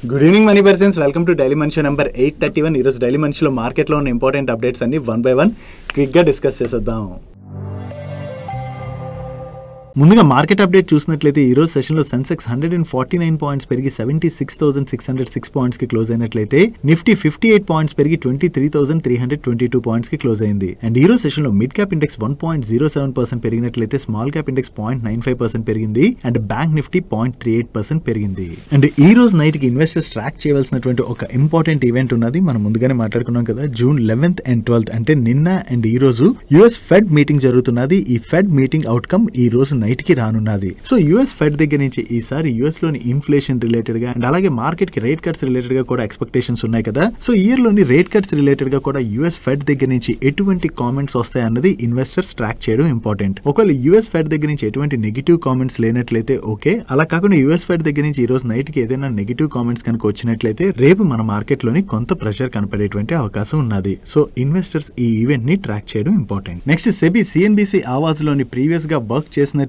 Good evening money persons, welcome to daily మనిషి number 831. ఈరోజు daily మనిషిలో మార్కెట్లో ఉన్న ఇంపార్టెంట్ అప్డేట్స్ అన్ని వన్ బై వన్ క్విక్గా డిస్కస్ చేసేద్దాం. ముందుగా మార్కెట్ అప్డేట్ చూసినట్లయితే ఈ రోజు సెషన్లో సెన్సెక్స్ 149 పాయింట్స్ పెరిగి 76,606 పాయింట్స్ కి క్లోజ్ అయినట్లయితే నిఫ్టీ 58 పాయింట్స్ పెరిగి 23,322 పాయింట్స్ కి క్లోజ్ అయింది. అండ్ ఈ రోజు సెషన్లో మిడ్ క్యాప్ ఇండెక్స్ 1.07% పెరిగినట్లయితే స్మాల్ క్యాప్ ఇండెక్స్ 0.95% పెరిగింది అండ్ బ్యాంక్ నిఫ్టీ 0.38% పెరిగింది. అండ్ ఈ రోజు నైట్ కి ఇన్వెస్టర్స్ ట్రాక్ చేయవలసినటువంటి ఒక ఇంపార్టెంట్ ఈవెంట్ ఉన్నది. మనం ముందుగానే మాట్లాడుకున్నాం కదా, జూన్ 11th and 12th అంటే నిన్న అండ్ ఈ రోజు యుఎస్ ఫెడ్ మీటింగ్ జరుగుతున్నది. ఈ ఫెడ్ మీటింగ్ అవుట్కమ్ ఈ రోజు నైట్ కి రానున్నది. సో యుఎస్ ఫెడ్ దగ్గర నుంచి ఈసారి యుఎస్ లోని ఇన్ఫ్లేషన్ రిలేటెడ్ గా అండ్ అలాగే మార్కెట్ కి రేట్ కట్స్ రిలేటెడ్ గా కూడా ఎక్స్పెక్టేషన్స్ ఉన్నాయి కదా. సో ఇయర్ లోని రేట్ కట్స్ రిలేటెడ్ గా కూడా యుఎస్ ఫెడ్ దగ్గర నుంచి ఎటువంటి కామెంట్స్ వస్తాయి అన్నది ఇన్వెస్టర్స్ ట్రాక్ చేయడం ఇంపార్టెంట్. ఒకవేళ యుఎస్ ఫెడ్ దగ్గర నుంచి ఎటువంటి నెగిటివ్ కామెంట్స్ లేనట్లయితే ఓకే, అలా కాకుండా యుఎస్ ఫెడ్ దగ్గర నుంచి ఈ రోజు నైట్ కి ఏదైనా నెగిటివ్ కామెంట్స్ కనుక వచ్చినట్లయితే రేపు మన మార్కెట్ లోని కొంత ప్రెషర్ కనపడేటువంటి అవకాశం ఉన్నది. సో ఇన్వెస్టర్స్ ఈ ఈవెంట్ ని ట్రాక్ చేయడం important. Next SEBI CNBC Awaaz లోని ప్రీవియస్ గా వర్క్ చేసినటువంటి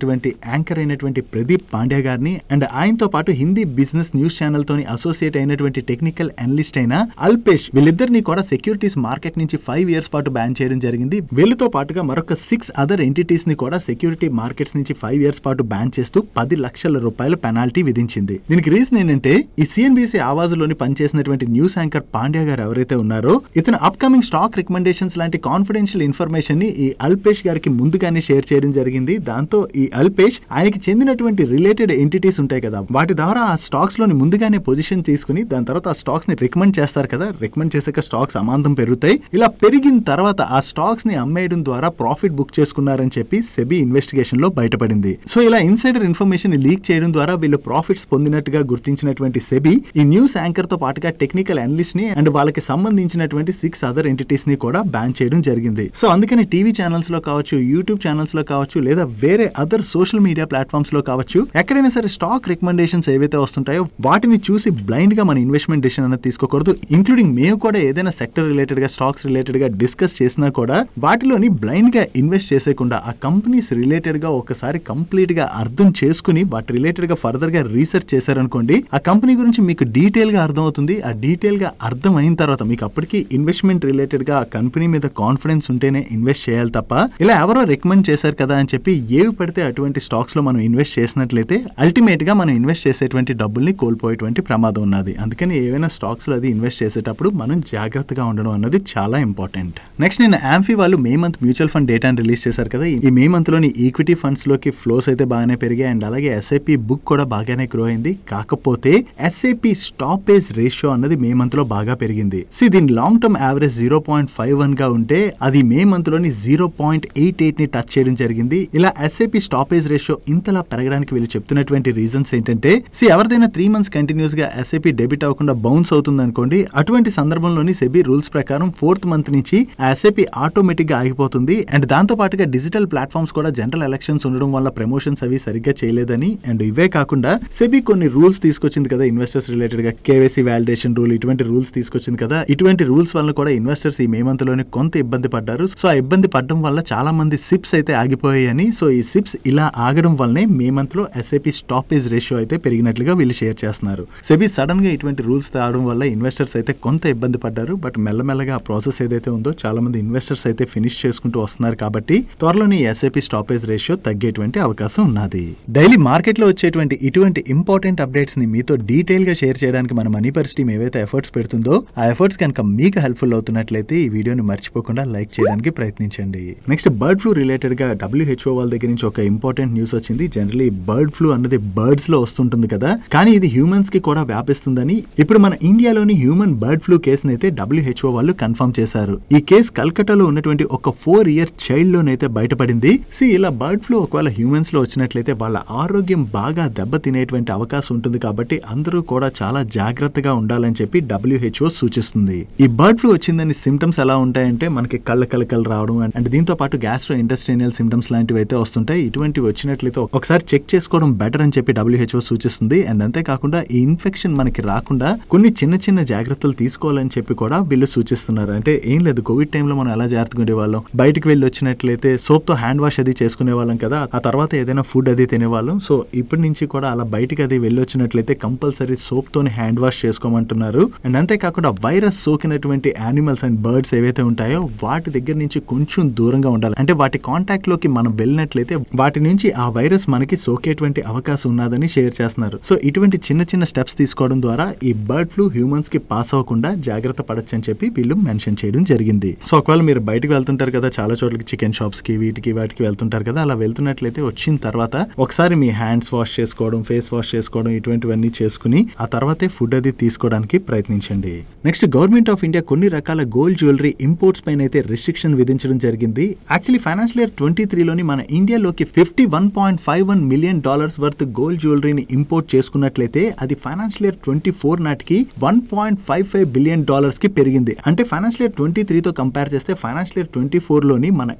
యాంకర్ అయినటువంటి ప్రదీప్ పాండ్యా గారిని అండ్ ఆయనతో పాటు హిందీ బిజినెస్ న్యూస్ ఛానల్ తోని అసోసియేట్ అయినటువంటి టెక్నికల్ అనలిస్ట్ అయిన అల్పేష్, వీళ్ళిద్దరిని కూడా సెక్యూరిటీస్ మార్కెట్ నుంచి 5 years పాటు బ్యాన్ చేయడం జరిగింది. వీళ్ళతో పాటుగా మరొక 6 అదర్ ఎంటిటీస్ ని కూడా సెక్యూరిటీ మార్కెట్స్ నుంచి 5 years పాటు బ్యాన్ చేస్తూ 10 లక్షల రూపాయల పెనాల్టీ విధించింది. దీనికి రీజన్ ఏంటంటే ఈ సిఎన్బిసి ఆవాజ్ లోని పనిచేసినటువంటి న్యూస్ యాంకర్ పాండ్యా గారు ఎవరైతే ఉన్నారో ఇతను అప్కమింగ్ స్టాక్ రికమెండేషన్స్ లాంటి కాన్ఫిడెన్షియల్ ఇన్ఫర్మేషన్ ని ఈ అల్పేష్ గారికి ముందుగానే షేర్ చేయడం జరిగింది. దాంతో ఈ అల్పేష్ ఆయనకి చెందినటువంటి రిలేటెడ్ ఎంటిటీస్ ఉంటాయి కదా, వాటి ద్వారా ఆ స్టాక్స్ లోని ముందుగానే పొజిషన్ తీసుకుని దాని తర్వాత ఆ స్టాక్స్ ని రికమెండ్ చేస్తారు కదా. రికమెండ్ చేసాక స్టాక్స్ అమాంతం పెరుగుతాయి. ఇలా పెరిగిన తర్వాత ఆ స్టాక్స్ ని అమ్మేయడం ద్వారా ప్రాఫిట్ బుక్ చేసుకున్నారని చెప్పి సెబీ ఇన్వెస్టిగేషన్ లో బయటపడింది. సో ఇలా ఇన్సైడర్ ఇన్ఫర్మేషన్ లీక్ చేయడం ద్వారా వీళ్ళు ప్రాఫిట్స్ పొందినట్టుగా గుర్తించినటువంటి సెబీ ఈ న్యూస్ యాంకర్ తో పాటుగా టెక్నికల్ అనలిస్ట్ ని అండ్ వాళ్ళకి సంబంధించినటువంటి 6 అదర్ ఎంటిటీస్ ని కూడా బ్యాన్ చేయడం జరిగింది. సో అందుకని టీవీ ఛానల్స్ లో కావచ్చు, యూట్యూబ్ ఛానల్స్ లో కావచ్చు, లేదా వేరే అదర్ సోషల్ మీడియా ప్లాట్ఫామ్స్ లో కావచ్చు, ఎక్కడైనా సరే స్టాక్ రికమెండేషన్స్ ఏవైతే వస్తుంటాయో వాటిని చూసి బ్లైండ్ గా మన ఇన్వెస్ట్మెంట్ డిసిషన్ అనేది తీసుకోకూడదు. ఇంక్లూడింగ్ మేము కూడా ఏదైనా సెక్టర్ రిలేటెడ్ గా స్టాక్స్ రిలేటెడ్ గా డిస్కస్ చేసినా కూడా వాటిలోని బ్లైండ్ గా ఇన్వెస్ట్ చేసేయకుండా ఆ కంపెనీస్ రిలేటెడ్ గా ఒకసారి కంప్లీట్ గా అర్థం చేసుకుని వాటి రిలేటెడ్ గా ఫర్దర్ గా రీసెర్చ్ చేశారనుకోండి, ఆ కంపెనీ గురించి మీకు డీటెయిల్ గా అర్థం అవుతుంది. ఆ డీటెయిల్ గా అర్థం అయిన తర్వాత మీకు అప్పటికి ఇన్వెస్ట్మెంట్ రిలేటెడ్ గా ఆ కంపెనీ మీద కాన్ఫిడెన్స్ ఉంటేనే ఇన్వెస్ట్ చేయాలి తప్ప ఇలా ఎవరో రికమెండ్ చేశారు కదా అని చెప్పి ఏవి పడితే అటువంటి స్టాక్స్ లో మనం ఇన్వెస్ట్ చేసినట్లయితే అల్టిమేట్ గా మనం ఇన్వెస్ట్ చేసేటువంటి డబ్బుల్ని కోల్పోయేటువంటి ప్రమాదం ఉన్నది. అందుకని ఏవైనా స్టాక్స్ లో అది ఇన్వెస్ట్ చేసేటప్పుడు మనం జాగ్రత్తగా ఉండడం అన్నది చాలా ఇంపార్టెంట్. నెక్స్ట్ నేను యాంఫీ వాళ్ళు మే మంత్ మ్యూచువల్ ఫండ్ డేటాను రిలీజ్ చేశారు కదా. ఈ మే మంత్ లోని ఈక్విటీ ఫండ్స్ లోకి ఫ్లోస్ అయితే బాగానే పెరిగాయి అండ్ అలాగే ఎస్ఐపి బుక్ కూడా బాగానే గ్రో అయింది. కాకపోతే ఎస్ఐపి స్టాపేజ్ రేషియో అన్నది మే మంత్ లో బాగా పెరిగింది. దీని లాంగ్ టర్మ్ యావరేజ్ 0.51 గా ఉంటే అది మే మంత్ లోని 0.88 ని టచ్ చేయడం జరిగింది. ఇలా ఎస్ఐపి స్టాపేజ్ రేషియో ఇంతలా పెరగడానికి వీళ్ళు చెప్తున్నటువంటి రీజన్స్ ఏంటంటే ఎవరిదైనా 3 months కంటిన్యూస్ గా ఎస్ఐపి డెబిట్ అవ్వకుండా బౌన్స్ అవుతుంది అనుకోండి, అటువంటి సందర్భంలోని సెబీ రూల్స్ ప్రకారం 4th month నుంచి ఆ ఎస్ఐపి ఆటోమేటిక్ గా ఆగిపోతుంది. అండ్ దాంతో పాటుగా డిజిటల్ ప్లాట్ఫామ్స్ కూడా జనరల్ ఎలక్షన్స్ ఉండడం వల్ల ప్రమోషన్స్ అవి సరిగ్గా చేయలేదని అండ్ ఇవే కాకుండా సెబీ కొన్ని రూల్స్ తీసుకొచ్చింది కదా ఇన్వెస్టర్స్ రిలేటెడ్ గా, కేవైసీ వాలిడేషన్ రూల్, ఇటువంటి రూల్స్ తీసుకొచ్చింది కదా. ఇటువంటి రూల్స్ వల్ల కూడా ఇన్వెస్టర్స్ ఈ మే మంత్ లోనే కొంత ఇబ్బంది పడ్డారు. సో ఆ ఇబ్బంది పడడం వల్ల చాలా మంది సిప్స్ అయితే ఆగిపోయాయని, సో ఈ సిప్స్ ఇలా ఆగడం వల్లనే మే మంత్ లో ఎస్ఐపి స్టాపేజ్ రేషియో అయితే పెరిగినట్లుగా వీళ్ళు షేర్ చేస్తున్నారు. సెబీ సడన్ గా ఇటువంటి రూల్స్ తేవడం వల్ల ఇన్వెస్టర్స్ అయితే కొంత ఇబ్బంది పడ్డారు. బట్ మెల్లమెల్లగా ఆ ప్రాసెస్ ఏదైతే ఉందో చాలా మంది ఇన్వెస్టర్స్ అయితే ఫినిష్ చేసుకుంటూ వస్తున్నారు కాబట్టి త్వరలోనే ఎస్ఐపి స్టాపేజ్ రేషియో తగ్గేటువంటి అవకాశం ఉన్నది. డైలీ మార్కెట్ లో వచ్చేటువంటి ఇటువంటి ఇంపార్టెంట్ అప్డేట్స్ ని మీతో డీటెయిల్ గా షేర్ చేయడానికి మన మనీ పర్స్ టీమ్ ఏవైతే ఎఫర్ట్స్ పెడుతుందో ఆ ఎఫర్ట్స్ కనుక మీకు హెల్ప్ఫుల్ అవుతున్నట్లయితే ఈ వీడియోని మర్చిపోకుండా లైక్ చేయడానికి ప్రయత్నించండి. నెక్స్ట్ బర్డ్ ఫ్లూ రిలేటెడ్ గా WHO వాళ్ళ దగ్గర నుంచి ఒక ఇంపార్టెంట్ న్యూస్ వచ్చింది. జనరలీ బర్డ్ ఫ్లూ అన్నది బర్డ్స్ లో వస్తుంటుంది కదా, కానీ ఇది హ్యూమన్స్ కి కూడా వ్యాపిస్తుందని ఇప్పుడు మన ఇండియాలోని హ్యూమన్ బర్డ్ ఫ్లూ కేసును అయితే WHO వాళ్ళు కన్ఫర్మ్ చేశారు. ఈ కేసు కల్కటాలో ఉన్నటువంటి ఒక 4-year చైల్డ్ లోనైతే బయటపడింది. ఇలా బర్డ్ ఫ్లూ ఒకవేళ హ్యూమన్స్ లో వచ్చినట్లయితే వాళ్ళ ఆరోగ్యం బాగా దెబ్బతినేటువంటి అవకాశం ఉంటుంది కాబట్టి అందరూ కూడా చాలా జాగ్రత్తగా ఉండాలని చెప్పి WHO సూచిస్తుంది. ఈ బర్డ్ ఫ్లూ వచ్చిందని సిమ్టమ్స్ ఎలా ఉంటాయంటే మనకి కళ్ళ కలకలు రావడం అండ్ దీంతో పాటు గ్యాస్ట్రో ఇంటెస్టైనల్ సిమ్టమ్స్ లాంటివి అయితే వస్తుంటాయి. ఇటువంటి ఇటువంటివి వచ్చినట్లయితే ఒకసారి చెక్ చేసుకోవడం బెటర్ అని చెప్పి WHO సూచిస్తుంది. అండ్ అంతేకాకుండా ఈ ఇన్ఫెక్షన్ మనకి రాకుండా కొన్ని చిన్న చిన్న జాగ్రత్తలు తీసుకోవాలని చెప్పి కూడా వీళ్ళు సూచిస్తున్నారు. అంటే ఏం లేదు, కోవిడ్ టైంలో మనం ఎలా జాగ్రత్తగా ఉండేవాళ్ళం, బయటకు వెళ్ళి వచ్చినట్లయితే సోప్ తో హ్యాండ్ వాష్ అది చేసుకునే వాళ్ళం కదా, ఆ తర్వాత ఏదైనా ఫుడ్ అది తినేవాళ్ళం. సో ఇప్పటి నుంచి కూడా అలా బయటకు అది వెళ్ళి వచ్చినట్లయితే కంపల్సరీ సోప్ తోనే హ్యాండ్ వాష్ చేసుకోమంటున్నారు. అండ్ అంతేకాకుండా వైరస్ సోకినటువంటి యానిమల్స్ అండ్ బర్డ్స్ ఏవైతే ఉంటాయో వాటి దగ్గర నుంచి కొంచెం దూరంగా ఉండాలి. అంటే వాటి కాంటాక్ట్ లోకి మనం వెళ్ళినట్లయితే వాటి నుంచి ఆ వైరస్ మనకి సోకేటువంటి అవకాశం ఉన్నదని షేర్ చేస్తున్నారు. సో ఇటువంటి చిన్న చిన్న స్టెప్స్ తీసుకోవడం ద్వారా ఈ బర్డ్ ఫ్లూ హ్యూమన్స్ కి పాస్ అవ్వకుండా జాగ్రత్త పడచ్చు అని చెప్పి వీళ్ళు మెన్షన్ చేయడం జరిగింది. సో ఒకవేళ మీరు బయటకు వెళ్తుంటారు కదా, చాలా చోట్లకి చికెన్ షాప్స్ కి వాటికి వెళ్తుంటారు కదా, అలా వెళ్తున్నట్లయితే వచ్చిన తర్వాత ఒకసారి మీ హ్యాండ్స్ వాష్ చేసుకోవడం, ఫేస్ వాష్ చేసుకోవడం ఇటువంటివన్నీ చేసుకుని ఆ తర్వాతే ఫుడ్ అది తీసుకోవడానికి ప్రయత్నించండి. నెక్స్ట్, గవర్నమెంట్ ఆఫ్ ఇండియా కొన్ని రకాల గోల్డ్ జ్యువెలరీ ఇంపోర్ట్స్ పైన అయితే రిస్ట్రిక్షన్ విధించడం జరిగింది. యాక్చువల్లీ ఫైనాన్షియల్ ఇయర్ 23లోని మన ఇండియాలోకి $51.51 మిలియన్ వర్త్ గోల్డ్ జ్యువెలరీని ఇంపోర్ట్ చేసుకున్నట్లయితే అది ఫైనాన్షియల్ ఇయర్ 24 నాటికి $1.55 బిలియన్ కి పెరిగింది. అంటే ఫైనాన్షియల్ ఇయర్ 23తో కంపేర్ చేస్తే ఫైనాన్షియల్ ఇయర్ 24లోని మన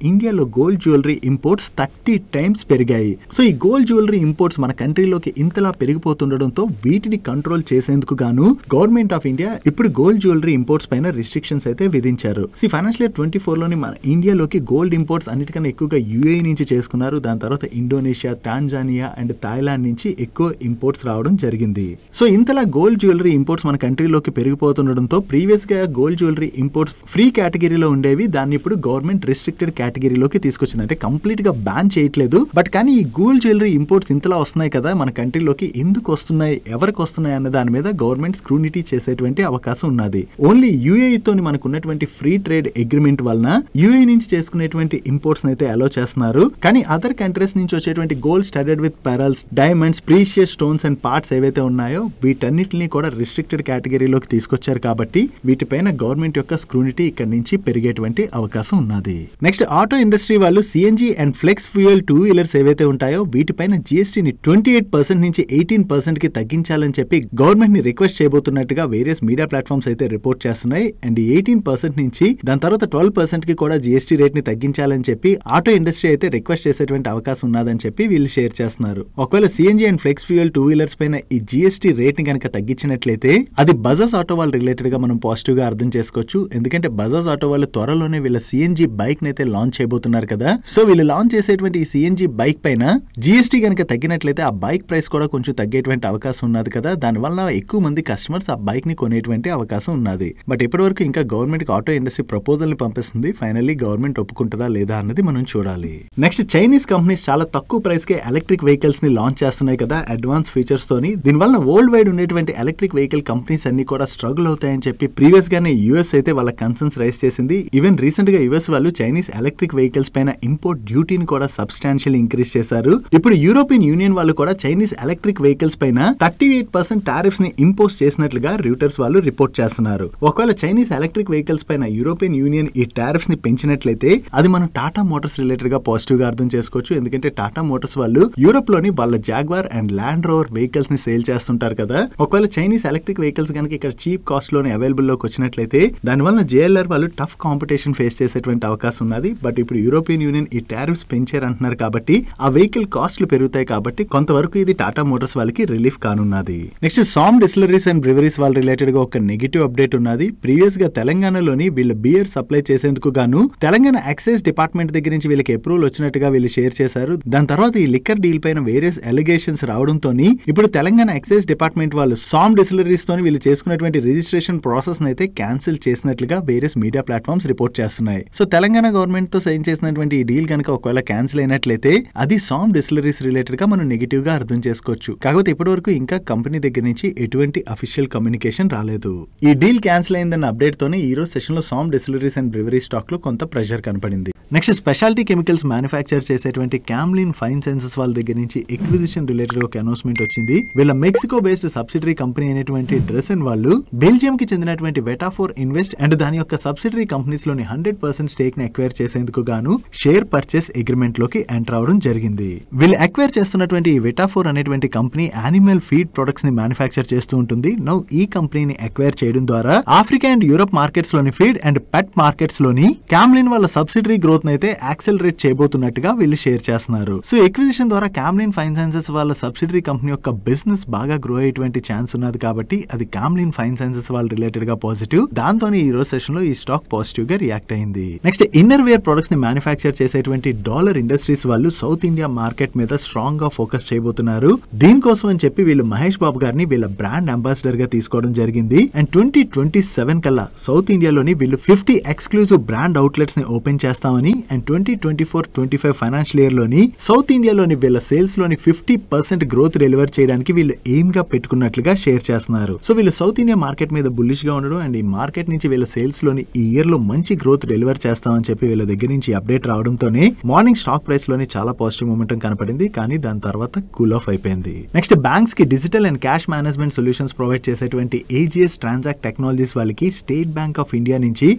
ఇండియాలో గోల్డ్ జ్యువెలరీ ఇంపోర్ట్స్ 30 టైమ్స్ పెరిగాయి. సో ఈ గోల్డ్ జ్యువెలరీ ఇంపోర్ట్స్ మన కంట్రీలోకి ఇంతలా పెరిగిపోతుండడంతో వీటిని కంట్రోల్ చేసేందుకు గాను గవర్నమెంట్ ఆఫ్ ఇండియా ఇప్పుడు గోల్డ్ జ్యువెలరీ ఇంపోర్ట్స్ పైన రిస్ట్రిక్షన్స్ అయితే విధించారు. ఫైనాన్షియల్ ఇయర్ 24లోని మన ఇండియాలోకి గోల్డ్ ఇంపోర్ట్స్ అన్నిటికన్నా ఎక్కువగా UAE నుంచి చేసుకున్నారు. దాని తర్వాత ఇండోనేషియా, టాంజానియా అండ్ థాయిలాండ్ నుంచి ఎక్కువ ఇంపోర్ట్స్ రావడం జరిగింది. సో ఇంతలా గోల్డ్ జ్యువెలరీ ఇంపోర్ట్స్ మన కంట్రీలోకి పెరిగిపోతుండడంతో ప్రీవియస్ గా గోల్డ్ జ్యువెలరీ ఇంపోర్ట్స్ ఫ్రీ కేటగిరీలో ఉండేవి, దాన్ని ఇప్పుడు గవర్నమెంట్ రిస్ట్రిక్టెడ్ కేటగిరీలోకి తీసుకొచ్చింది. అంటే కంప్లీట్ గా బ్యాన్ చేయట్లేదు, బట్ కానీ ఈ గోల్డ్ జ్యువెలరీ ఇంపోర్ట్స్ ఇంతలా వస్తున్నాయి కదా మన కంట్రీలోకి, ఎందుకు వస్తున్నాయి, ఎవరికి వస్తున్నాయి అన్న దాని మీద గవర్నమెంట్ స్క్రూనిటీ చేసేటువంటి అవకాశం ఉన్నది. ఓన్లీ UAE తోని మనకు ఉన్నటువంటి ఫ్రీ ట్రేడ్ అగ్రిమెంట్ వలన UAE నుంచి చేసుకునేటువంటి ఇంపోర్ట్స్ అయితే అలో చేస్తున్నారు. కానీ అదర్ కంట్రీస్ నుంచి వచ్చేటువంటి gold studded with pearls, diamonds, precious stones and parts ఏవైతే ఉన్నాయో వీటన్నిటిని కూడా రిస్ట్రిక్టెడ్ కేటగిరీలోకి తీసుకొచ్చారు. కాబట్టి వీటిపైన గవర్నమెంట్ యొక్క స్క్రూనిటీ ఇక్కడ నుంచి పెరిగేటువంటి అవకాశం ఉన్నది. నెక్స్ట్, ఆటో ఇండస్ట్రీ వాళ్ళు CNG and flex fuel 2 wheelers ఏవైతే ఉంటాయో వీటిపైన GSTని 28% నుంచి 18% కి తగ్గించాలని చెప్పి గవర్నమెంట్ ని రిక్వెస్ట్ చేయబోతున్నట్టుగా వేరియస్ మీడియా ప్లాట్ఫామ్స్ అయితే రిపోర్ట్ చేస్తున్నాయి. అండ్ 18% నుంచి దాని తర్వాత 12% కి కూడా GST రేట్ ని తగ్గించాలని చెప్పి ఆటో ఇండస్ట్రీ అయితే రిక్వెస్ట్ చేసేటువంటి అవకాశం ఉన్నదని చెప్పి వీళ్ళు షేర్ చేస్తున్నారు. ఒకవేళ CNG and flex fuel 2 wheelers పైన ఈ GST రేట్ ని కనుక తగ్గించినట్లయితే అది బజాజ్ ఆటో వాళ్ళు రిలేటెడ్ గా మనం పాజిటివ్ గా అర్థం చేసుకోవచ్చు. ఎందుకంటే బజాజ్ ఆటో వాళ్ళు త్వరలోనే వీళ్ళ CNG బైక్ నైతే లాంచ్ చేయబోతున్నారు కదా. సో వీళ్ళు లాంచ్ చేసేటువంటి ఈ CNG బైక్ పైన GST కనుక తగ్గినట్లయితే ఆ బైక్ ప్రైస్ కూడా కొంచెం తగ్గేటువంటి అవకాశం ఉన్నది కదా. దానివల్ల ఎక్కువ మంది కస్టమర్స్ ఆ బైక్ ని కొనేటువంటి అవకాశం ఉన్నది. బట్ ఇప్పటి వరకు ఇంకా గవర్నమెంట్ కి ఆటో ఇండస్ట్రీ ప్రపోజల్ ని పంపిస్తుంది. ఫైనల్లీ గవర్నమెంట్ ఒప్పుకుంటుందా లేదా అన్నది మనం చూడాలి. నెక్స్ట్, చైనీస్ కంపెనీస్ చాలా తక్కువ ప్రైస్ కే ఎలక్ట్రిక్ వెహికల్స్ ని లాంచ్ చేస్తున్నాయి కదా అడ్వాన్స్ ఫీచర్స్ తోని. దీనివల్ల వరల్డ్ వైడ్ ఉండేటువంటి ఎలక్ట్రిక్ వెహికల్ కంపెనీస్ అన్ని కూడా స్ట్రగుల్ అవుతాయని చెప్పి ప్రీవియస్ గానే US అయితే వాళ్ళ కన్సర్న్స్ రైజ్ చేసింది. ఈవెన్ రీసెంట్ గా US వాళ్ళు చైనీస్ ఎలక్ట్రిక్ వెహికల్స్ పైన ఇంపోర్ట్ డ్యూటీని కూడా సబ్స్టాన్షియల్ ఇంక్రీజ్ చేశారు. ఇప్పుడు యూరోపియన్ యూనియన్ వాళ్ళు కూడా చైనీస్ ఎలక్ట్రిక్ వెహికల్స్ పైన 38% టారిఫ్స్ ని ఇంపోజ్ చేసినట్లుగా రూటర్స్ వాళ్ళు రిపోర్ట్ చేస్తున్నారు. ఒకవేళ చైనీస్ ఎలక్ట్రిక్ వెహికల్స్ పైన యూరోపియన్ యూనియన్ ఈ టారిఫ్స్ ని పెంచినట్లయితే అది మనం టాటా మోటార్స్ రిలేటెడ్ గా పాజిటివ్ గా అర్థం చేసుకోవచ్చు. ఎందుకంటే టాటా మోటార్స్ వాళ్ళు యూరోప్ లోని వాళ్ళ jaguar and land rover vehicles ని సేల్ చేస్తుంటారు కదా. ఒకవేళ చైనీస్ ఎలక్ట్రిక్ వెహికల్స్ కనుక ఇక్కడ చీప్ కాస్ట్ లోనే అవైలబుల్ లోకి వచ్చినట్లయితే దానివల్ల JLR వాళ్ళు టఫ్ కాంపిటీషన్ ఫేస్ చేసేటువంటి అవకాశం ఉన్నది. బట్ ఇప్పుడు యూరోపియన్ యూనియన్ ఈ టారిఫ్స్ పెంచారు అంటున్నారు కాబట్టి ఆ వెహికల్ కాస్ట్లు పెరుగుతాయి కాబట్టి కొంతవరకు ఇది టాటా మోటార్స్ వాళ్ళకి రిలీఫ్ కానున్నది. Next, Som distilleries and breweries వాళ్ళ రిలేటెడ్ గా ఒక నెగిటివ్ అప్డేట్ ఉన్నది. ప్రీవియస్ గా తెలంగాణలోని వీళ్ళ బియర్ సప్లై చేసేందుకు గాను తెలంగాణ ఎక్సైజ్ డిపార్ట్మెంట్ దగ్గర నుంచి వీళ్ళకి అప్రూవల్ వచ్చినట్టుగా వీళ్ళు షేర్ చేశారు. దాని తర్వాత ఈ లిక్కర్ డీల్ పైన వేరియస్ అలిగేషన్స్ రావడంతో ఇప్పుడు తెలంగాణ ఎక్సైజ్ డిపార్ట్మెంట్ వాళ్ళు సామ్ డిస్టిలరీస్ తోని వీళ్ళు చేసుకున్నటువంటి రిజిస్ట్రేషన్ ప్రాసెస్ అయితే క్యాన్సిల్ చేసినట్లుగా వేరియస్ మీడియా ప్లాట్ఫామ్స్ రిపోర్ట్ చేస్తున్నాయి. సో తెలంగాణ గవర్నమెంట్ తో సైన్ చేసినటువంటి ఈ డీల్ కనుక ఒకవేళ క్యాన్సిల్ అయినట్లయితే అది సామ్ డిస్టిలరీస్ రిలేటెడ్ గా మనం నెగిటివ్ గా అర్థం చేసుకోవచ్చు. కాకపోతే ఇప్పటి వరకు ఇంకా కంపెనీ దగ్గర నుంచి ఎటువంటి అఫీషియల్ కమ్యూనికేషన్ రాలేదు. ఈ డీల్ క్యాన్సిల్ అయిందన్న అప్డేట్ తోనే ఈ రోజు సెషన్ లో సామ్ డిస్టిలరీస్ అండ్ బ్రివరీ స్టాక్ లో కొంత ప్రెషర్ కనపడింది. నెక్స్ట్, స్పెషాలిటీ కెమికల్స్ మ్యానుఫ్యాక్చర్ చేసేటువంటి క్యామ్లిన్ ఫైన్ సైన్సెస్ వాళ్ళ దగ్గర నుంచి ఎక్విజిషన్ రిలేటెడ్ ఒక అనౌన్స్మెంట్ వచ్చింది. వీళ్ళ మెక్సికో బేస్డ్ సబ్సిడరీ కంపెనీ అయినటువంటి డ్రెసెన్ వాళ్ళు బెల్జియం కి చెందినటువంటి వెటాఫోర్ ఇన్వెస్ట్ అండ్ దాని యొక్క సబ్సిడరీ కంపెనీస్ లోని 100% స్టేక్ ని అక్వైర్ చేసేందుకు గాను షేర్ పర్చేస్ అగ్రిమెంట్ లోకి ఎంటర్ అవడం జరిగింది. వీళ్ళు అక్వైర్ చేస్తున్నటువంటి వెటాఫోర్ అనేటువంటి కంపెనీ యానిమల్ ఫీడ్ ప్రొడక్ట్స్ ని మ్యానుఫ్యాక్చర్ చేస్తూ ఉంటుంది. నౌ ఈ కంపెనీని అక్వైర్ చేయడం ద్వారా ఆఫ్రికా అండ్ యూరోప్ మార్కెట్స్ లోని ఫీడ్ అండ్ పెట్ మార్కెట్స్ లోని క్యామ్లిన్ వాళ్ళ సబ్సిడరీ గ్రోత్ అయితే యాక్సెలరేట్ చేయబోతున్నట్టుగా వీళ్ళు షేర్ చేస్తారు. చేస్తున్నారు. సో ఎక్విజిషన్ ద్వారా కామ్లిన్ ఫైనాన్సెస్ వాళ్ళ సబ్సిడరీ కంపెనీ యొక్క బిజినెస్ బాగా గ్రో అయ్యేటువంటి ఛాన్స్ ఉన్నది కాబట్టి అది కామ్లిన్ ఫైనాన్సెస్ వాళ్ళ రిలేటెడ్ గా పాజిటివ్. దాంతోనే ఈ రోజు సెషన్ లో ఈ స్టాక్ పాజిటివ్ గా రియాక్ట్ అయింది. నెక్స్ట్ ఇన్నర్ వేర్ ప్రొడక్ట్స్ ని మ్యానుఫ్యాక్చర్ చేసేటువంటి డాలర్ ఇండస్ట్రీస్ వాళ్ళు సౌత్ ఇండియా మార్కెట్ మీద స్ట్రాంగ్ గా ఫోకస్ చేయబోతున్నారు. దీనికోసం అని చెప్పి వీళ్ళు మహేష్ బాబు గారిని వీళ్ళ బ్రాండ్ అంబాసిడర్ గా తీసుకోవడం జరిగింది. అండ్ 2027 కల్లా సౌత్ ఇండియాలోని వీళ్ళు 50 ఎక్స్క్లూజివ్ బ్రాండ్ అవుట్లెట్స్ ని ఓపెన్ చేస్తామని అండ్ 2024-25 ఫైనాన్షియల్ ఇయర్ లోని సౌత్ ఇండియాలోని వీళ్ళ సేల్స్ లోని 50% గ్రోత్ డెలివర్ చేయడానికి వీళ్ళు ఎయిమ్ గా పెట్టుకున్నట్లుగా షేర్ చేస్తున్నారు. సో వీళ్ళు సౌత్ ఇండియా మార్కెట్ మీద బుల్లిష్ గా ఉండడం అండ్ ఈ మార్కెట్ నుంచి వీళ్ళ సేల్స్ లోని ఈ ఇయర్ లో మంచి గ్రోత్ డెలివర్ చేస్తామని చెప్పి వీళ్ళ దగ్గర నుంచి అప్డేట్ రావడంతోనే మార్నింగ్ స్టాక్ ప్రైస్ లోని చాలా పాజిటివ్ మూమెంటం కనపడింది. కానీ దాని తర్వాత కూల్ ఆఫ్ అయిపోయింది. నెక్స్ట్ బ్యాంక్స్ కి digital and cash management solutions provide చేసేటువంటి AGS ట్రాన్సాక్ట్ టెక్నాలజీస్ వాళ్ళకి స్టేట్ బ్యాంక్ ఆఫ్ ఇండియా నుంచి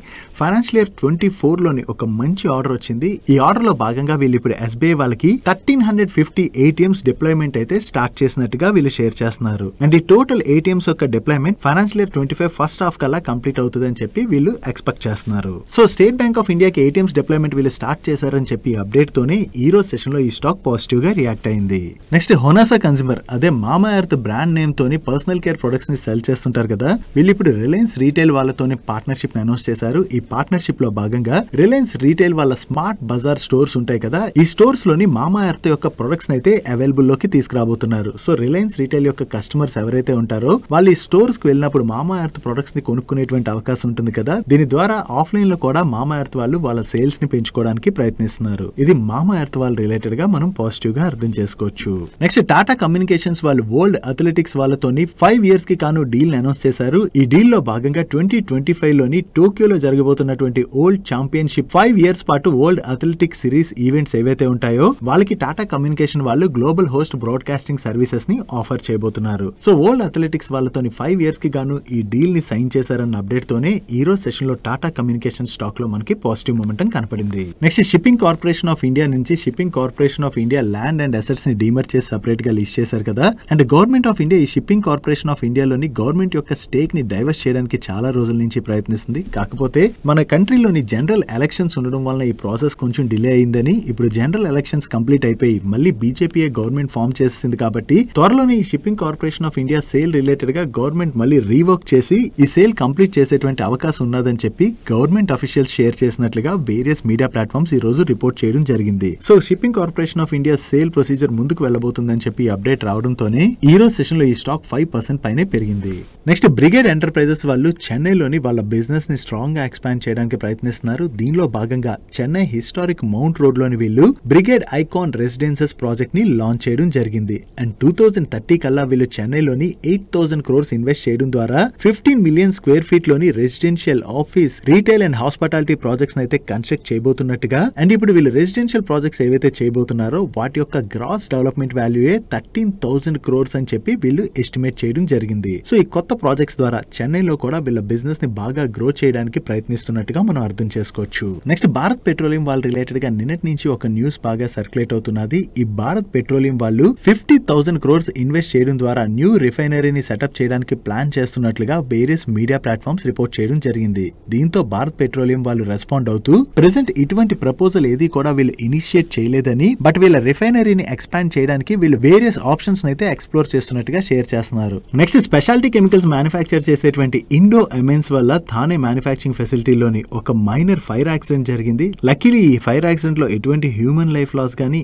ఫైనాన్షియల్ ఇయర్ 24 లోని ఒక మంచి ఆర్డర్ వచ్చింది. ఈ ఆర్డర్ లో భాగంగా వీళ్ళు ఇప్పుడు SBI వాళ్ళకి 1350 ATMs డిప్లాయ్మెంట్ అయితే స్టార్ట్ చేసినట్టుగా వీళ్ళు షేర్ చేస్తున్నారు. అండ్ ఈ టోటల్ ATMs యొక్క deployment financial year 25 first half కల్లా కంప్లీట్ అవుతుంది అని చెప్పి వీళ్ళు ఎక్స్పెక్ట్ చేస్తున్నారు. సో స్టేట్ బ్యాంక్ ఆఫ్ ఇండియాకి ATMs డిప్లాయ్మెంట్ వీళ్ళు స్టార్ట్ చేశారని చెప్పి అప్డేట్ తోనే ఈ రోజు సెషన్ లో ఈ స్టాక్ పాజిటివ్ గా రియాక్ట్ అయింది. నెక్స్ట్ హొనాసా కన్స్యూమర్ అదే మామా ఎర్త్ బ్రాండ్ నేమ్ తోని పర్సనల్ కేర్ ప్రొడక్ట్స్ ని సెల్ చేస్తుంటారు కదా, వీళ్ళు ఇప్పుడు రిలయన్స్ రీటైల్ వాళ్ళతోనే పార్ట్నర్షిప్ అనౌన్స్ చేశారు. ఈ పార్ట్నర్షిప్ లో భాగంగా రిలయన్స్ రీటైల్ వాళ్ళ స్మార్ట్ బజార్ స్టోర్స్ ఉంటాయి కదా, ఈ స్టోర్స్ లోని మామా ఎర్త్ యొక్క ప్రొడక్ట్స్ అయితే అవైలబుల్ లోకి తీసుకురాబోతున్నారు. సో రిలయన్స్ రీటైల్ యొక్క కస్టమర్స్ ఎవరైతే ఉంటారో వాళ్ళు ఈ స్టోర్స్ కు వెళ్ళినప్పుడు మామా ఎర్త్ ప్రొడక్ట్స్ ని కొనుక్కునేటువంటి అవకాశం ఉంటుంది కదా, దీని ద్వారా ఆఫ్లైన్ లో కూడా మామా ఎర్త్ వాళ్ళు వాళ్ళ సేల్స్ ని పెంచుకోవడానికి ప్రయత్నిస్తున్నారు. ఇది మామా ఎర్త్ వాళ్ళ రిలేటెడ్ గా మనం పాజిటివ్ గా అర్థం చేసుకోవచ్చు. నెక్స్ట్ టాటా కమ్యూనికేషన్స్ వాళ్ళు వరల్డ్ అథ్లెటిక్స్ వాళ్ళతోని 5 years కి కాను డీల్ అనౌన్స్ చేశారు. ఈ డీల్ లో భాగంగా 2025 లోని టోక్యోలో జరగబోతున్నటువంటి వరల్డ్ ఛాంపియన్షిప్ 5 years పాటు వరల్డ్ అథ్లెటిక్స్ సిరీస్ ఈవెంట్స్ ఏవైతే ఉంటాయో వాళ్ళకి టాటా కమ్యూనికేషన్ వాళ్ళు గ్లోబల్ హోస్ట్ బ్రాడ్కాస్టింగ్ సర్వీసెస్ ని ఆఫర్ చేయబోతున్నారు. సో వరల్డ్ అథ్లెటిక్స్ వాళ్ళతోని 5 years కి గాను ఈ డీల్ ని సైన్ చేశారన్న అప్డేట్ తోనే ఈ రోజు సెషన్ లో టాటా కమ్యూనికేషన్ స్టాక్ లో మనకి పాజిటివ్ మూమెంటం కనపడింది. Next shipping corporation of India నుంచి shipping corporation of India land and assets ని డీమర్ చేసి సెపరేట్ గా లిస్ట్ చేశారు కదా, అండ్ గవర్నమెంట్ ఆఫ్ ఇండియా ఈ షిప్పింగ్ కార్పొరేషన్ ఆఫ్ ఇండియాలోని గవర్నమెంట్ యొక్క స్టేక్ ని డైవర్స్ చేయడానికి చాలా రోజుల నుంచి ప్రయత్నిస్తుంది. కాకపోతే మన కంట్రీలోని జనరల్ ఎలక్షన్స్ ఉండడం వల్ల ఈ ప్రాసెస్ కొంచెం డిలే అయిందని, ఇప్పుడు జనరల్ ఎలక్షన్స్ కంప్లీట్ అయిపోయి మళ్ళీ బీజేపీ గవర్నమెంట్ ఫామ్ చేసింది కాబట్టి త్వరలోనే ఈ shipping corporation of India sale related గా గవర్నమెంట్ మళ్ళీ రీవర్క్ చేసి ఈ సేల్ కంప్లీట్ చేసేటువంటి అవకాశం ఉన్నదని చెప్పి గవర్నమెంట్ అఫీషియల్స్ షేర్ చేసినట్లుగా వేరియస్ మీడియా ప్లాట్ఫామ్స్ ఈ రోజు రిపోర్ట్ చేయడం జరిగింది. So shipping corporation of India sale procedure ముందుకు వెళ్లబోతుందని చెప్పి అప్డేట్ రావడంతోనే ఈ రోజు సెషన్ లో ఈ స్టాక్ 5% పైనే పెరిగింది. నెక్స్ట్ బ్రిగేడ్ ఎంటర్ప్రైజెస్ వాళ్ళు చెన్నైలోని వాళ్ళ బిజినెస్ ని స్ట్రాంగ్ గా ఎక్స్పాండ్ చేయడానికి ప్రయత్నిస్తున్నారు. దీనిలో భాగంగా చెన్నై హిస్టారిక్ మౌంట్ రోడ్ లోని వీళ్ళు బ్రిగేడ్ ఐకాన్ రెసిడెన్సెస్ ప్రాజెక్ట్ ని లాంచ్ చేయడం జరిగింది. అండ్ 2030 కల్లా వీళ్ళు చెన్నైలోని 8,000 crores ఇన్వెస్ట్ చేయడం ద్వారా 15 million square feet లోని residential office retail and hospitality projects అయితే కన్స్ట్రక్ట్ చేయబోతున్నట్టుగా, అండ్ ఇప్పుడు వీళ్ళు రెసిడెన్షియల్ ప్రాజెక్ట్స్ ఏవైతే చేయబోతున్నారో వాటి యొక్క గ్రాస్ డెవలప్మెంట్ వాల్యూ 13,000 crores అని చెప్పి వీళ్ళు ఎస్టిమేట్ చేయడం జరిగింది. సో ఈ కొత్త ప్రాజెక్ట్స్ ద్వారా చెన్నైలో కూడా వీళ్ళ బిజినెస్ ని బాగా గ్రో చేయడానికి ప్రయత్నిస్తున్నట్టుగా మనం అర్థం చేసుకోవచ్చు. నెక్స్ట్ భారత్ పెట్రోలియం వాళ్ళ రిలేటెడ్ గా నిన్నటి నుంచి ఒక న్యూస్ బాగా సర్క్యులేట్ అవుతున్నది. ఈ భారత్ పెట్రోలియం వాళ్ళు 50,000 crores ఇన్వెస్ట్ చేయడం ద్వారా న్యూ రిఫైనరీని సెటప్ చేయడానికి ప్లాన్ చేస్తున్నట్లుగా వేరియస్ మీడియా ప్లాట్ఫామ్స్ రిపోర్ట్ చేయడం జరిగింది. దీంతో భారత్ పెట్రోలియం వాళ్ళు రెస్పాండ్ అవుతూ ప్రెసెంట్ ఇటువంటి ప్రపోజల్ ఏది కూడా వీళ్ళు ఇనిషియేట్ చేయలేదని, బట్ వీళ్ళ రిఫైనరీని ఎక్స్పాండ్ చేయడానికి వీళ్ళు వేరియస్ ఆప్షన్స్ అయితే ఎక్స్ప్లోర్ చేస్తున్నట్టుగా షేర్ చేస్తున్నారు. నెక్స్ట్ స్పెషాలిటీ కెమికల్స్ మ్యానుఫ్యాక్చర్ చేసేటువంటి ఇండో ఎమెన్స్ వల్ల థానే మ్యానుఫ్యాక్చరింగ్ ఫెసిలిటీలోని ఒక మైనర్ ఫైర్ యాక్సిడెంట్ జరిగింది. లక్కీలీ ఈ ఫైర్ యాక్సిడెంట్ లో ఎటువంటి హ్యూమన్ లైఫ్ లాస్ గానీ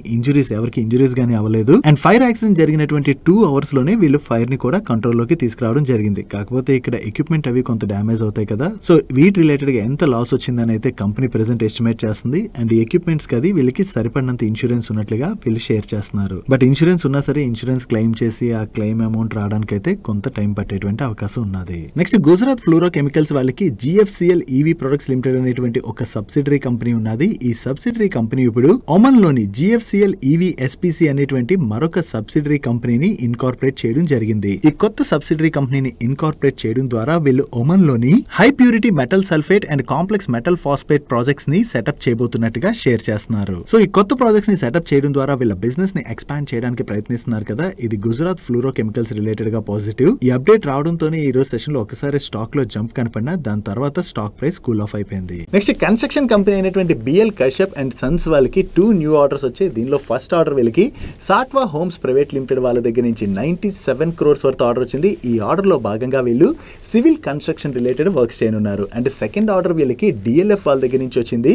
ఎవరికి ఇంజురీస్ గానీ అవ్వలేదు. అండ్ ఫైర్ యాక్సిడెంట్ జరిగినటువంటి 2 hours లోనే వీళ్ళు ఫైర్ ని కూడా కంట్రోల్ లోకి తీసుకురావడం జరిగింది. కాకపోతే ఇక్కడ ఎక్విప్మెంట్ అవి కొంత డ్యామేజ్ అవుతాయి కదా, సో వీటి రిలేటెడ్ గా ఎంత లాస్ వచ్చిందని అయితే కంపెనీ ప్రెసెంట్ ఎస్టిమేట్ చేస్తుంది. అండ్ ఎక్విప్మెంట్స్ కి వీళ్ళకి సరిపడినంత ఇన్సూరెన్స్ ఉన్నట్లుగా వీళ్ళు షేర్ చేస్తున్నారు. బట్ ఇన్సూరెన్స్ ఉన్నా సరే ఇన్సూరెన్స్ క్లెయిమ్ చేసి ఆ క్లెయిమ్ అమౌంట్ రావడానికి అయితే కొంత టైం పట్టేటువంటి అవకాశం ఉన్నది. నెక్స్ట్ గుజరాత్ ఫ్లూరో కెమికల్స్ వాళ్ళకి GFCL EV ప్రొడక్ట్స్ లిమిటెడ్ అనేటువంటి ఒక సబ్సిడరీ కంపెనీ ఉన్నది. ఈ సబ్సిడరీ కంపెనీ ఇప్పుడు ఒమన్ లోని GFCL EV SPC అనేటువంటి మరొక సబ్సిడరీ కంపెనీని ఇన్కార్పొరేట్ చేయడం జరిగింది. ఈ కొత్త సబ్సిడరీ కంపెనీని ఇన్కార్పొరేట్ చేయడం ద్వారా వీళ్ళు ఒమన్ లోని high purity metal sulphate and complex metal phosphate projects ని సెటప్ చేయబోతున్నట్టుగా షేర్ చేస్తున్నారు. సో ఈ కొత్త ప్రాజెక్ట్స్ ని సెటప్ చేయడం ద్వారా వీళ్ళ బిజినెస్ ని ఎక్స్పాండ్ చేయడానికి ప్రయత్నిస్తున్నారు కదా, ఇది గుజరాత్ ఫ్లూరో కెమికల్స్ రిలేటెడ్ గా పాజిటివ్. ఈ అప్డేట్ రావడంతోనే ఈ రోజు సెషన్ లో ఒకసారి స్టాక్ లో జంప్ కనపడినా దాని తర్వాత స్టాక్ ప్రైస్ కూల్ ఆఫ్ అయిపోయింది. నెక్స్ట్ కన్స్ట్రక్షన్ కంపెనీ అయినటువంటి BL కశ్యప్ అండ్ సన్స్ వాళ్ళకి 2 న్యూ ఆర్డర్స్ వచ్చాయి. దీనిలో ఫస్ట్ ఆర్డర్ వీళ్ళకి సాట్వా హోమ్స్ ప్రైవేట్ లిమిటెడ్ వాళ్ళ దగ్గర నుంచి 97 crores వర్త్ ఆర్డర్ వచ్చింది. ఈ ఆర్డర్లో భాగంగా వీళ్ళు సివిల్ కన్స్ట్రక్షన్ రిలేటెడ్ వర్క్స్ చేయనున్నారు. అండ్ సెకండ్ ఆర్డర్ వీళ్ళకి డిఎల్ఎఫ్ వాళ్ళ దగ్గర నుంచి వచ్చింది.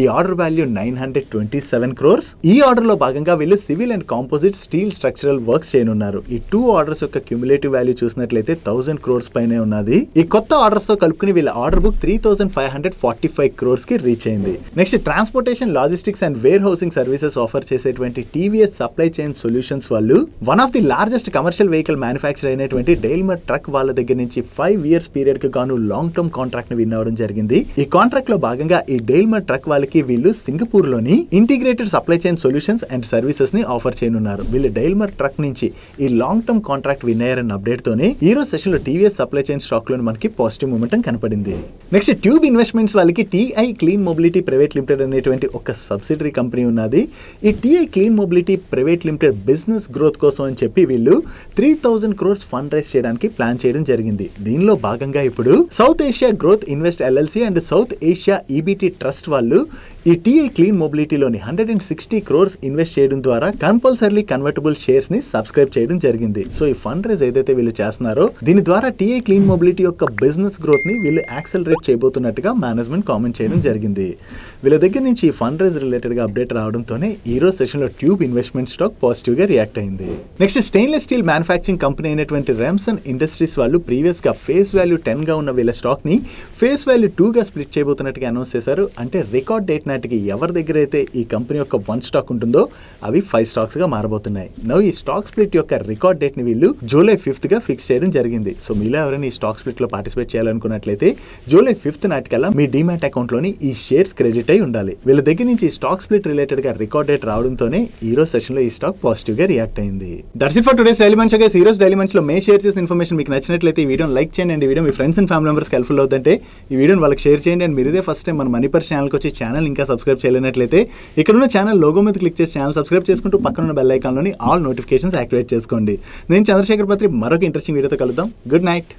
ఈ ఆర్డర్ వాల్యూ 927 crores. ఈ ఆర్డర్లో భాగంగా వీళ్ళు civil and composite steel structural works చేయనున్నారు. ఈ 2 ఆర్డర్స్ యొక్క క్యూములేటివ్ వాల్యూ చూసినట్లయితే 1000 crores పైనే ఉన్నది. ఈ కొత్త ఆర్డర్స్ తో కలుపుకుని వీళ్ళ ఆర్డర్ బుక్ 3545 crores కి రీచ్ అయింది. Next transportation, logistics and warehousing services offer చేసేటువంటి టీవీఎస్ సప్లై చైన్ సొల్యూషన్స్ వాళ్ళు one of the largest commercial vehicle manufacturer అయినటువంటి డైల్మర్ ట్రక్ వాళ్ళ దగ్గర నుంచి 5 years పీరియడ్ కి గాను లాంగ్ టర్మ్ కాంట్రాక్ట్ ని విన్ అవ్వడం జరిగింది. ఈ కాంట్రాక్ట్ లో భాగంగా ఈ డైల్మర్ ట్రక్ వాళ్ళకి వీళ్ళు సింగపూర్ లోని integrated supply chain solutions and services ని ఆఫర్ చేయనున్నారు. వీళ్ళు డైల్మర్ ట్రక్ నుంచి ఈ లాంగ్ టర్మ్ కాంట్రాక్ట్ విన్ అయ్యారన్న అప్డేట్ తోనే ఈ రోజు సెషన్ లో టీవీఎస్ సప్లై చైన్ స్టాక్ లో మనకి పాజిటివ్ మూమెంటం కనపడింది. నెక్స్ట్ ట్యూబ్ ఇన్వెస్ట్మెంట్స్ వాళ్ళకి TI clean mobility private limited అనేటువంటి ఒక సబ్సిడరీ కంపెనీ ఉన్నది. ఈ TI clean mobility private limited business growth కోసం అని చెప్పి వీళ్ళు 3000 crores ఫండ్ రైజ్ చేయడానికి ప్లాన్ చేయడం జరిగింది. దీనిలో భాగంగా ఇప్పుడు south Asia growth invest LLC and south Asia EBT trust వాళ్ళు ఈ టీఐ క్లీన్ మొబిలిటీలోని 160 crores ఇన్వెస్ట్ చేయడం ద్వారా కంపల్సరీ కన్వర్టబుల్ షేర్స్ ని సబ్స్క్రైబ్ చేయడం జరిగింది. సో ఈ ఫండ్ రైజ్ ఏదైతే వీళ్ళు చేస్తున్నారో దీని ద్వారా టీఐ క్లీన్ మొబిలిటీ యొక్క బిజినెస్ గ్రోత్ ని వీళ్ళు యాక్సెలరేట్ చేయబోతున్నట్టుగా మేనేజ్మెంట్ కామెంట్ చేయడం జరిగింది. వీళ్ళ దగ్గర నుంచి ఈ ఫండ్ రైజ్ రిలేటెడ్ గా అప్డేట్ రావడంతోనే ఈ రోజు సెషన్ లో ట్యూబ్ ఇన్వెస్ట్మెంట్ స్టాక్ పాజిటివ్ గా రియాక్ట్ అయింది. Next stainless steel manufacturing company అయినటువంటి రెమ్సన్ ఇండస్ట్రీస్ వాళ్ళు ప్రీవియస్ గా ఫేస్ వాల్యూ 10 గా ఉన్న వీళ్ళ స్టాక్ ని ఫేస్ వాల్యూ 2 గా స్ప్లిట్ చేయబోతున్నట్టుగా అనౌన్స్ చేశారు. అంటే రికార్డ్ డేట్ నాటికి ఎవరి దగ్గర అయితే ఈ కంపెనీ యొక్క 1 స్టాక్ ఉంటుందో అవి 5 స్టాక్స్ గా మారబోతున్నాయి. నౌ ఈ స్టాక్ స్ప్లిట్ యొక్క రికార్డ్ డేట్ ని వీళ్ళు జూలై 5th గా ఫిక్స్ చేయడం జరిగింది. సో మీలో ఎవరైనా ఈ స్టాక్ స్ప్లిట్ లో పార్టిసిపేట్ చేయాలనుకున్నట్లయితే జూలై 5th నాటికల్లా మీ డిమాట్ అకౌంట్ లోని ఈ షేర్స్ క్రెడిట్ అయి ఉండాలి. వీళ్ళ దగ్గర నుంచి స్టాక్ స్ప్లిట్ రిలేటెడ్ గా రికార్డ్ డేట్ రావడంతోనే ఈ రోజు సెషన్ లో ఈ స్టాక్ పాజిటివ్ గా రియాక్ట్ అయింది. That's it for today's daily munch. Guys ఈ రోజు డైలీ మంచ్ లో మే షేర్ చేసిన ఇన్ఫర్మేషన్ మీకు నచ్చినట్లయితే ఈ వీడియోని లైక్ చేయండి అండ్ ఈ video me friends and family members helpful అవుతుంటే ఈ వీడియోని వాళ్ళకి షేర్ చేయండి. అండ్ మీరు ఇదే ఫస్ట్ టైం మన మనీపర్ ఛానల్కి వచ్చి ఛానల్ ఇంకా సబ్స్క్రైబ్ చేయలేనట్లయితే ఇక్కడ ఉన్న ఛానల్ లోగో మీద క్లిక్ చేసి ఛానల్ సబ్స్క్రైబ్ చేసుకుంటూ పక్కన ఉన్న బెల్ ఐకాన్లోని ఆల్ నోటిఫికేషన్స్ యాక్టివేట్ చేసుకోండి. నేను చంద్రశేఖర్ పత్రి మరొక ఇంట్రెస్టింగ్ వీడియోతో కలుద్దాం. Good night.